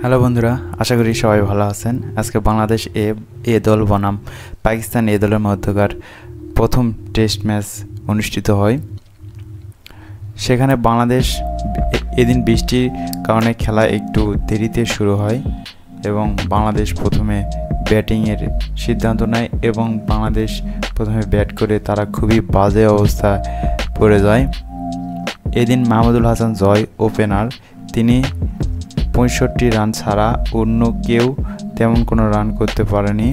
Hello বন্ধুরা, আশা করি সবাই ভালো আছেন। আজকে বাংলাদেশ এ দল বনাম পাকিস্তান এ দলের মধ্যকার প্রথম টেস্ট ম্যাচ অনুষ্ঠিত হয়। সেখানে বাংলাদেশ এদিন বৃষ্টির কারণে খেলা একটু দেরিতে শুরু হয় এবং বাংলাদেশ প্রথমে ব্যাটিংয়ের সিদ্ধান্ত নেয় এবং বাংলাদেশ প্রথমে ব্যাট করে তারা খুবই বাজে অবস্থায় পড়ে যায়। এদিন মাহমুদুল হাসান জয় ওপেনার, তিনি 65 রান ছাড়া অন্য কেউ তেমন কোনো রান করতে পারেনি।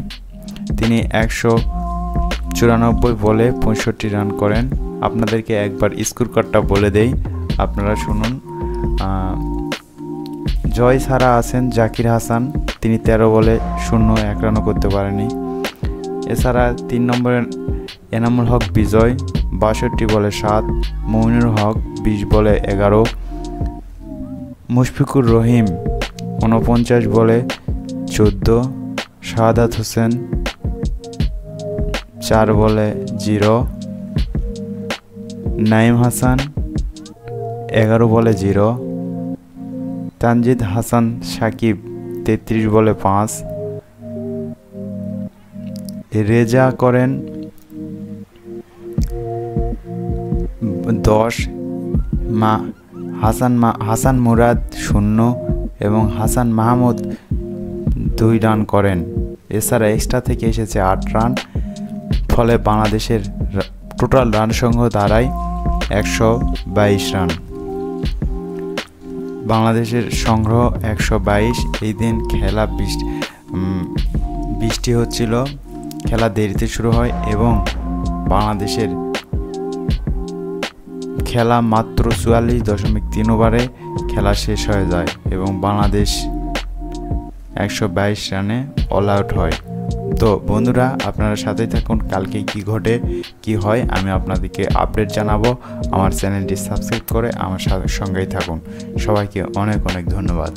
তিনি 194 বলে 65 রান করেন। আপনাদেরকে একবার স্কোর কার্ডটা বলে দেই, আপনারা শুনুন। জয় ছাড়া আছেন জাকির হাসান, তিনি 13 বলে 1 রানও করতে পারেনি। এছাড়া 3 নম্বরে এনামুল হক বিজয় 62 বলে 7, মমিনুল হক 20 বলে 11, মুশফিকুর রহিম 49 বলে 14, শাহাদাত হোসেন 4 বলে 0, নাইম হাসান 11 বলে 0, তানজিদ হাসান সাকিব 33 বলে 5, রেজা করেন 10, হাসান মুরাদ 0 এবং হাসান মাহমুদ 2 রান করেন। এছাড়া এক্সট্রা থেকে এসেছে 8 রান, ফলে বাংলাদেশের টোটাল রান সংগ্রহ দাঁড়ায় 122 রান। বাংলাদেশের সংগ্রহ 122। এই দিন খেলা বৃষ্টি হচ্ছিল, খেলা দেরিতে শুরু হয় এবং বাংলাদেশের খেলা মাত্র 44.3 ওভারে খেলা শেষ হয়ে যায় এবং বাংলাদেশ 122 রানে অল আউট হয়। তো বন্ধুরা, আপনারা সাথেই থাকুন, কালকে কি ঘটে কি হয় আমি আপনাদেরকে আপডেট জানাবো। আমার চ্যানেলটি সাবস্ক্রাইব করে আমার সঙ্গেই থাকুন। সবাইকে অনেক অনেক ধন্যবাদ।